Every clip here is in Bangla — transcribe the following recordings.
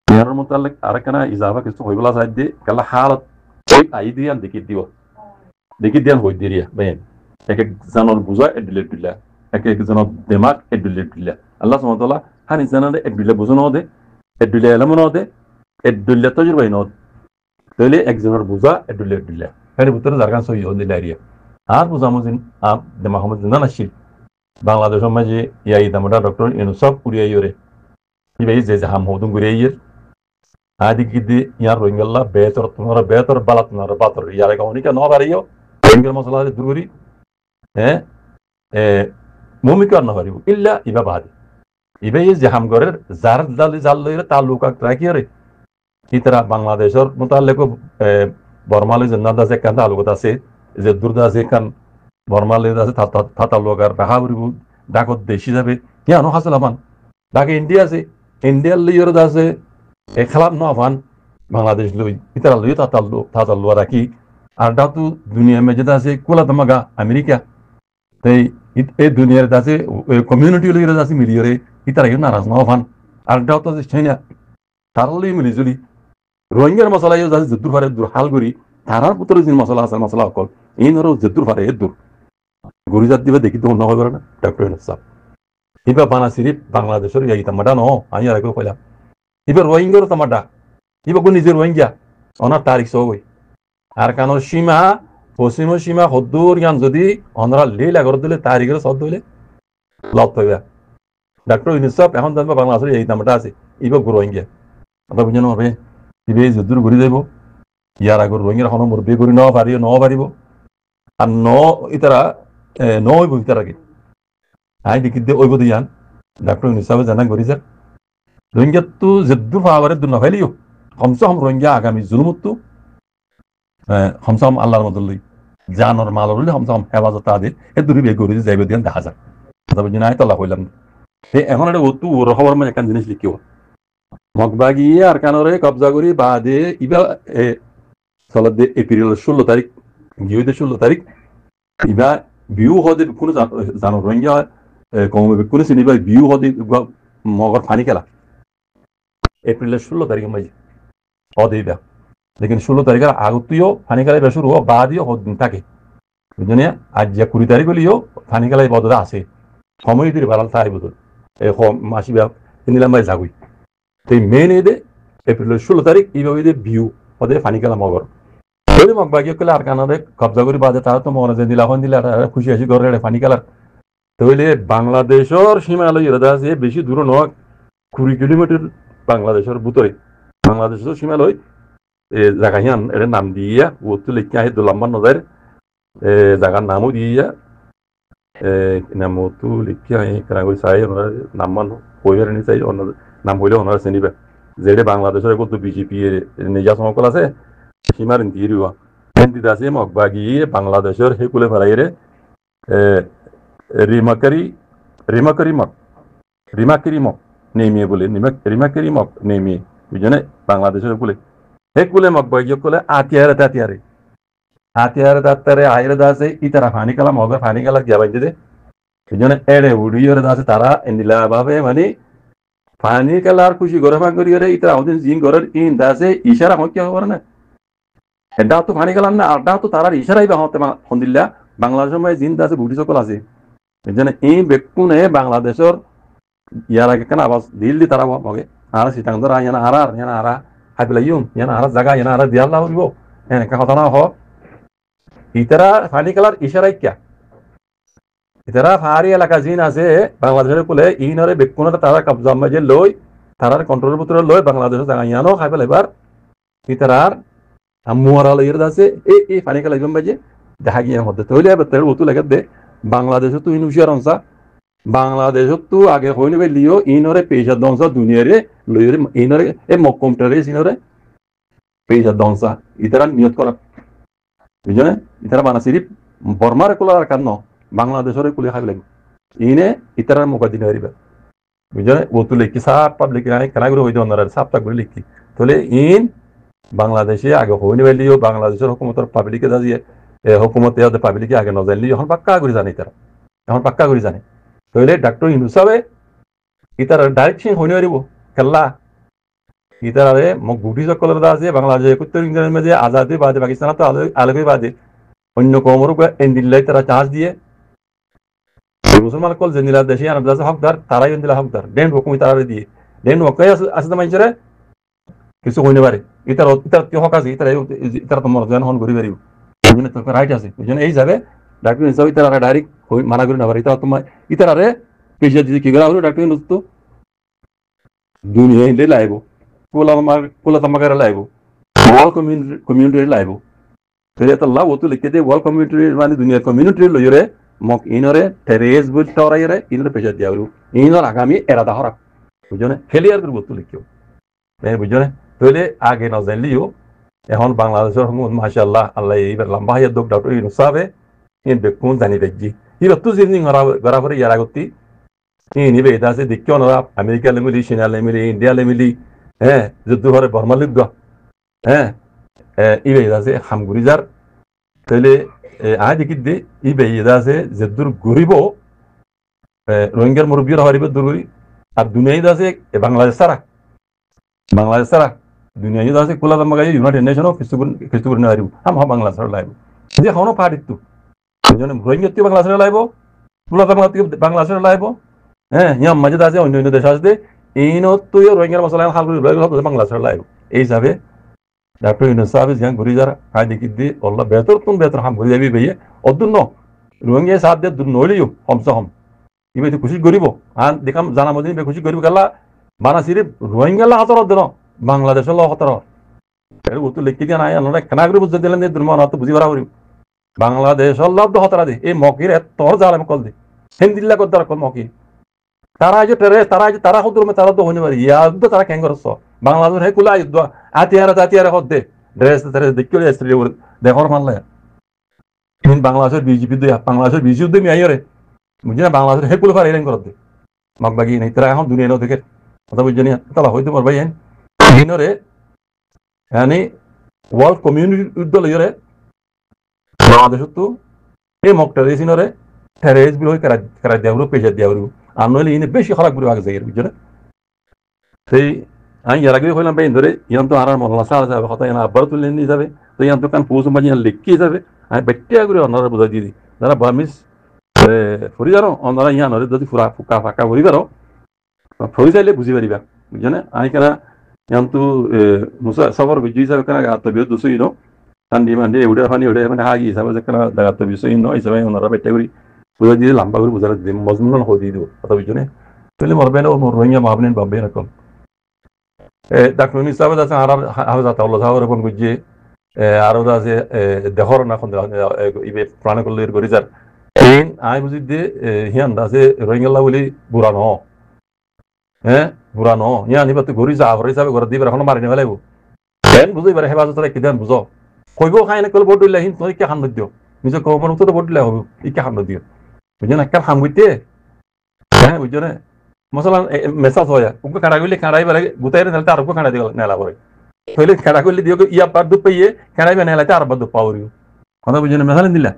ইয়ার মোতালেক আরেকখানা ইজাফা কিছু হইবলা চাই দিয়ে কালা হালত ওই আই দিয়ান দেখি দিয়ান হই দিরিয়া বেন এক এক জানর বুঝা এডিলে দিলা এক এক জনের দিমাগ এডিলে দিলা আল্লাহ সুবহানাহু ওয়া তাআলা হানি জানালে এডিলে বুঝনো দে এডিলে এলমনো দে এডিলে তজরবা নদ তাহলে একজনের বুঝা এডিলে দিলা এর ভিতরে জারগান সই হদিলা এরিয়া আর বুঝা মুজিন আপ দে মাহমুদ জিন্দান আসিল বাংলাদেশের মাঝে ইয়াই দামটা ডক্টর ইনুসব কুরিয়াই ইরে ইবাই যে হাম হদুন কুরিয়াইয়ের আদি গিদি ইয়ার রোহিঙ্গাল্লা বেতর বালাত নার বাতর ইয়ারে গাওনিকা ন বারিও রোহিঙ্গার মশলা দুরি হ্যাঁ মুমিকার ন বারিও ইল্লা ইবা বাদি ইবাই যে হাম গরের জার দালি জাল লইরে তালুকা ট্রাকিয়ারে ইতরা বাংলাদেশের মোতালেক বর্মালে জন্নাত আছে কান তালুকত আছে যে দুর্দা আছে কান বর্মালে আছে তালুকার বাহাবরিবু ডাকত দেশি যাবে ইয়া ন হাসলামান ডাকে ইন্ডিয়া আছে ইন্ডিয়ার লিয়র আছে খেলাপ ন আফান বাংলাদেশ লই ইতারা লই তাতাল্লু রাখি আর ডাতু দুনিয়া মে যেটা আছে কোলা তমাগা আমেরিকা তাই এই দুনিয়ার আছে কমিউনিটি লই আছে মিলিয়রে ইতারা ইউ নারাজ ন আফান আর ডাতু আছে চাইনা তার লই মিলিজুলি রোহিঙ্গার মশলা ইউ আছে জুদ্দুর ফারে দূর হাল করি তারার পুত্র যে মশলা আছে মশলা অকল এই নর জুদ্দুর ফারে দূর গরিজাত দিবে দেখি তো ন হইব না ডক্টর ইনসাফ ইবা বানা সিরিফ বাংলাদেশের ইয়াইতা মাডা ন আমি আর কেউ কইলাম ইবার রোহিঙ্গার তামাডা ইবা কোন নিজের রোহিঙ্গা অনার তারিখ সবই আর কারণ সীমা পশ্চিম সীমা হদ্দুর গান যদি অনরা লে লাগর দিলে তারিখের সব দিলে লব তৈবা ডাক্তার ইউনিসেফ এখন জানবা বাংলাদেশের এই নামটা আছে ইবা রোহিঙ্গা আপনার বুঝে নবে ইবে যদুর ঘুরি যাইব ইয়ার আগর রোহিঙ্গার এখন মোর বে করি ন পারিব আর ন ইতারা ন হইব ইতারাকে আই দেখি দে ওইব দিয়ান ডাক্তার ইউনিসেফে জানা করিছে রোহিঙ্গা তো জেদ্দুর পাওয়ারে দু নফাইলিও কমসে কম রোহিঙ্গা আগামী জুলুমতো কমসে কম আল্লাহর মদল্লি জানর মালর কমসে কম হেফাজত আদি এ দূরে বে করে যাইবে দিয়ান দেখা যায় তবে জিনা আইতলা কইলাম সে এখন একটা অতু ওর খবর মানে একটা জিনিস লিখিও মগবাগিয়ে আর কানরে কবজা করি বাদে ইবা সালাদ এপ্রিল 16 তারিখ গিয়ে 16 তারিখ ইবা বিউ হদে কোন জানো রোহিঙ্গা কম কোন সিনিবা বিউ হদে মগর ফানি খেলা এপ্রিলের 16 তারিখে মাঝে অদেইবা লেকিন 16 তারিখের আগতেও ফানি খেলাই বেশুর হওয়া বাদিও দিন থাকে বুঝলি আজ যে 20 তারিখ হলেও ফানি খেলাই বদলা আছে সময় দিয়ে বাড়াল তাই বদল এই মাসি ব্যাপ নিলাম ভাই যাগুই তো মেন এদে এপ্রিলের 16 তারিখ এইভাবে বিউ ওদের ফানি খেলা মগর যদি মগবাগিয়ে করলে আর কানারে কবজা করে বাদে তারা তো মনে যে দিলাখন দিলে খুশি আসি ঘরে ফানি খেলার তাহলে বাংলাদেশের সীমালয় এরা আছে বেশি দূর নয় 20 কিলোমিটার বাংলাদেশের ভিতরে বাংলাদেশের সীমালয় জায়গাহিয়ান এর নাম দিয়া ওতো লিখে আহে দুলাম্বার নজার জায়গার নামও দিয়া নামও তো লিখে আহে কেনাগুলি চাই ওনার নাম মান হইবার নি চাই অন্য নাম হইলে ওনারা চিনিবে যেটা বাংলাদেশের কত বিজেপি নিজা সমকল আছে সীমার ইন্টিরিয়া হিন্দিতে আছে মগবাগি বাংলাদেশের হেকুলে ফেরাইরে রিমাকারি মক নেমিয়ে বলে রিমাকারি মক নেমিয়ে বুঝনে বাংলাদেশের বলে হেকুলে মকবাগি কলে আতিয়ারে দাত্তারে আইরে দাসে ইতারা ফানি কালা মগর ফানি কালা গিয়া বাইতে দে বুঝনে এড়ে উড়িয়রে দাসে তারা এন্দিলা ভাবে মানে ফানি কালার খুশি করে ফান করিয়রে ইতারা ওদিন জিন গরের ইন দাসে ইশারা হকিয়া করে না এটা তো ফানি কালাম না আরটা তো তারার ইশারাই বা হতে হন্দিল্লা বাংলাদেশের মধ্যে জিন দাসে বুড়ি সকল আছে বুঝনে এই বেকুনে বাংলাদেশের ইয়ার আগে কেন আবাস দিল দি তারা মগে আর সিটাং ধরা ইয়ানা আরা হাইপলা ইউম ইয়ানা আরা জায়গা ইয়ানা আরা দিয়াল্লা হইব এনেকা কথা না হ ইতারা ফানি কালার ইশারাই কিয়া ইতারা ফারি এলাকা জিন আছে বাংলাদেশের কুলে ইনরে বেকুনে তারা কবজা মাঝে লই তারার কন্ট্রোলের ভিতরে লই বাংলাদেশের জায়গা ইয়ানো হাইপলা এবার ইতারার মুয়ারাল ইরদ আছে এই ফানি কালার ইউম মাঝে দেখা গিয়ে মধ্যে তৈলে এবার তেল ওতু লাগে দে বাংলাদেশে তো ইনুশিয়ার অংশা বাংলাদেশত তো আগে হই নবে লিও ইনরে পেশা দংসা দুনিয়ারে লইরে ইনরে এ মকমটারে সিনরে পেশা দংসা ইতারা নিয়ত করা বুঝনে ইতারা বানাসিরি বর্মার কোলার কান্ন বাংলাদেশের কুলি খাইবে লাগে ইনে ইতারা মুকাদিন হইবে বুঝনে ও তো লিখি সাপ পাবলিক আই কানা করে হইতো অন্যরা সাপ তা করে লিখি তাহলে ইন বাংলাদেশে আগে হই নবে লিও বাংলাদেশের হুকুমতের পাবলিকে দাজিয়ে হুকুমতে ওদের পাবলিকে আগে ন জানলি এখন পাক্কা করে জানে তারা এখন পাক্কা করে জানে তাহলে ডাক্তার ইনুসাবে ইতার ডাইরেকশন হইনে পারিব খেলা ইতারে মোক ব্রিটিশ সকলের আছে বাংলাদেশ 71 মধ্যে আজাদি বাদে পাকিস্তান তো আলাদা বাদে অন্য কমর এন্ডিল্লাই তারা চার্জ দিয়ে মুসলমান কল জেনিলা দেশে আনাদাস হকদার তারাই এন্ডিলা হকদার দেন হুকুমি তারা দিয়ে দেন ওকাই আছে মাইজরে কিছু কইনে পারে ইতার ইতার কি হক আছে ইতার তো মরজান হন করি পারিব বুঝনে তো রাইট আছে বুঝনে এই যাবে ডাক্তার হিসাবে ইতার ডাইরেক্ট মানা করি না পারে ইতার তোমার ইতারে পেশা যদি কি করা হলো ডাক্তার তো দুনিয়া হিন্দে লাইব কোলা তামাকারে লাইব ওয়াল কমিউনিটি লাইব ফেরে আল্লাহ ও তো লিখতে দে ওয়াল কমিউনিটি মানে দুনিয়া কমিউনিটি লইরে মক ইনরে টেরেস বুল টরাইরে ইনরে পেশা দিয়াবু ইনর আগামী এরাদা হরা বুঝনে ফেলিয়ার করব তো লিখিও বুঝনে তাহলে আগে না জানলিও এখন বাংলাদেশের মাশাআল্লাহ আল্লাহ এইবার লম্বা হায়াত দক ডাক্তার ইনু সাবে ইন বেকুন জানি দেখজি ইবা তো জিনিং গরা করে ইয়ারা গতি ইনি বে দাসে দেখিও না আমেরিকা লেমিলি চীনা লেমিলি ইন্ডিয়া লেমিলি হ্যাঁ যুদ্ধ করে বর্মা লিগ হ্যাঁ ইবে দাসে হামগুরিজার তাহলে আজ দেখি দে ইবে দাসে যদুর গরিব রোহিঙ্গার মুরব্বীর হরিব দূরই আর দুনিয়ায় দাসে বাংলাদেশ সারা দুনিয়ায় দাসে কোলা দামাগাই ইউনাইটেড নেশন কিছু করে নারিব হাম বাংলাদেশ লাইব যে কোনো পার্টি তো রোহিঙ্গা তুই বাংলাদেশ লাইব কোলা দামাগা তুই বাংলাদেশ লাইব হ্যাঁ ইয়াম মাঝে আছে অন্য দেশ আসবে ইনো তুই রোহিঙ্গার মশলা হাল করে বাংলাদেশ লাইব এই হিসাবে ডাক্তার ইউনুস সাহেব যান ঘুরি যারা আই দেখি দি আল্লাহ বেহতর হাম ঘুরি যাবি ভাইয়ে অদুন ন রোহিঙ্গা সাথ দে দুন নইলিও হমসা হম ইবে তো খুশি করিব আন দেখাম জানা মদিন বে খুশি করিব কালা মানা সিরিফ রোহিঙ্গা লা হাতর দেন বাংলাদেশ ল হাতর এর উত্তর লিখি দিয়া নাই আনরা কেনা করে বুঝতে দিলেন দে দুরমান তো বুঝি পারা করিব বাংলাদেশ লব্ধ হতরা দে এই মকির তোর জালাম কল দে হিন্দিল্লা কদ্দার কল মকি তারা যে টেরে তারা হুদুর মে তারা তো হইনে পারি ইয়াদ তারা কেন করছ বাংলাদেশ হে কুলা যুদ্ধ আতিয়ারা হদ দে ড্রেস তারে দেখিও এস্ত্রি দেখর মানলে ইন বাংলাদেশের বিজেপি দে বাংলাদেশের বিজেপি দে মিয়াইরে বুঝি না বাংলাদেশের হে কুলা পারে এলেন করতে মগবাগি নাই তারা এখন দুনিয়া নো দেখে কথা বুঝনি তালা হইতে পারবাই আইন ইনরে yani ওয়ার্ল্ড কমিউনিটি উদ্দল ইরে বাংলাদেশ তো এই মকটা রেসিনরে টেরেস বিল হই করা দেওরু পেজা দেওরু আর নইলে ইনে বেশি খারাপ করে আগে যাই বুঝলে সেই আমি এর আগে হইলাম ভাই ধরে ইয়ান তো আর মহল্লা সারা যাবে কথা এনা আবার তুলে নিয়ে যাবে তো ইয়ান তো কান পৌঁছ মাঝে লিখি যাবে আমি বেটিয়া করে অন্যরা বুঝাই দিই যারা বামিস ফরি জানো অন্যরা ইয়ান হরে যদি ফুরা ফুকা ফাঁকা ভরি পারো ফরি চাইলে বুঝি পারিবা বুঝলে আমি কেনা ইয়ান তো মুসা সবর বুঝি যাবে কেনা আত্মবিয় দুসুই নো ঠান্ডি মান্ডি উড়ে ফানি উড়ে মানে হাগি হিসাবে যে কেনা আত্মবিয় সই নো হিসাবে অন্যরা বেটিয়া করি বুঝাই দিয়ে লম্বা করে বুঝাই দিই মজমুন হয়ে দিয়ে দেবো কথা বুঝলে তাহলে মরবে না ও রোহিঙ্গা মাহবিন বাব্বে এরকম ডাক্তার হিসাবে আছে আর যাতে আল্লাহ সাহেব এরকম বুঝিয়ে আরো আছে দেহর না এখন ইবে প্রাণ করলে গরিজার এই আই বুঝি দিয়ে হিয়ান আছে রোহিঙ্গা বলি বুড়া ন হ্যাঁ বুড়া ন ইয়া নিবা তুই গরিজা আবার হিসাবে ঘর দিবার এখন মারি নেবে লাগবো কেন বুঝি পারে হেফাজত কি দেন বুঝো কইব খাই না কল ভোট দিলে হিন তুই কে খান দিও নিজে কমন তো ভোট দিলে হবে ই কে খান দিও বুঝে না কার খাম গইতে হ্যাঁ বুঝছো না মশলা মেসাজ হয় উকে কাটা গলি কাটাই বারে গুতাইরে নেলতে আর উকে কাটা দিও নেলা করে হইলে কাটা গলি দিও ইয়া পার দু পাইয়ে কাটাইবে নেলাতে আর বাদ পাওরি কথা বুঝে না মেসাল দিলা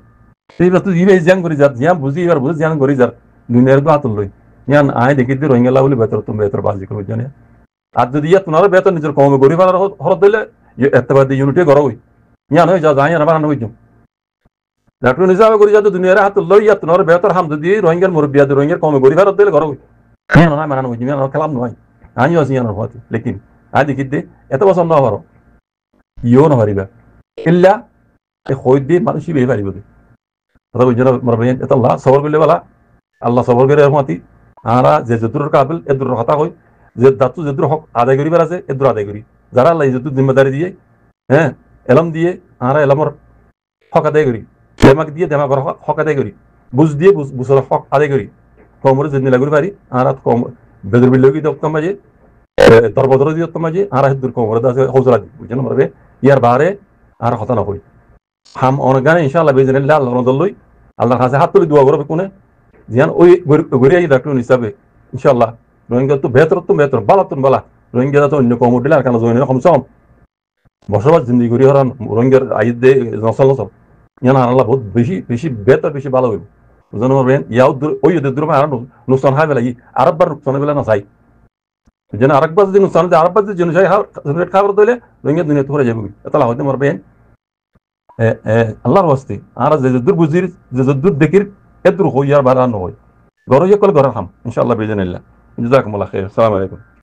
সেই বস্তু ইবে জান করি যা জিয়া বুঝি এবার বুঝি জান করি যা দুনিয়ার তো আতল লই ইয়ান আই দেখি দি রোহিঙ্গা বলি বেতর তুমি বেতর বাজি করে জানে আর যদি ইয়া তোমার বেতর নিজের কমে গরিব আর হরত দিলে এতবাদি ইউনিটি গড় হই ইয়ান হই যা যাই আর বানানো হই ডাক্তার নিজাবে করি যা দুনিয়ার হাত লই ইয়া তোমার বেতর হাম যদি রোহিঙ্গার মুরব্বিয়া রোহিঙ্গার কমে গরিব আর দিলে গড় হই ইয়ান না মানানো হই ইয়ান কালাম নয় আনিও আছে ইয়ান হতে লেকিন আই দেখি দি এত বছর না হরো ইও না পারিবা ইল্লা এ হই দি মানুষই বে পারিব কথা বুঝছো মরবেন এত আল্লাহ সবর করলে বলা আল্লাহ সবর করে রহমতি আরা যে যদুর কাবিল এদুর কথা হই যে দাতু যদুর হক আদায় করিবার আছে এদুর আদায় করি যারা আল্লাহ যদুর জিম্মেদারি দিয়ে হ্যাঁ এলম দিয়ে আরা এলমর হক আদায় করি দেমাক দিয়ে দেমাকর হক আদায় করি বুঝ দিয়ে বুঝর হক আদায় করি কমরে জিন্দি লাগরি পারি আরা কম বেদর বিল লগি দক্তম মাঝে দরবদর দিয়ে দক্তম মাঝে আরা হেদুর কমরে দাসে হজরা দি বুঝছেন মরবে ইয়ার বারে আর হতা না হই হাম অনগানে ইনশাআল্লাহ বেজরিল্লাহ আল্লাহ নজলই আল্লাহর কাছে হাত তুলি দোয়া করবে কোনে জিয়ান ওই গরিয়া ডাক্তার হিসাবে ইনশাআল্লাহ রোহিঙ্গা তো বেহতর বালা রোহিঙ্গা তো অন্য কম উঠিলে আর কেন জয়েন কমসম বসবাস জিন্দিগি করি হরান রোহিঙ্গার আইদ দে নসল ইয়ান আল্লাহ বহুত বেশি বেহতর বেশি ভালো হইব বুঝানো পারবেন ইয়াও ওই দূর আর নুকসান হয় বেলা আরব বার নুকসান বেলা না চাই যেন আরেকবার যদি নুকসান দেয় আরেকবার যদি জেনারেট খাবার দিলে দুনিয়া তো হয়ে যাবে এতলা হইতে মারবেন আল্লাহর ওয়াস্তে আর যে যদুর বুঝির যে যদুর দেখির এদুর হইয়ার বাড়ানো হয় গরো ইয়ে কল গরো খাম ইনশাআল্লাহ বিজনিল্লাহ জাযাকুমুল্লাহ খাইর আসসালামু আলাইকুম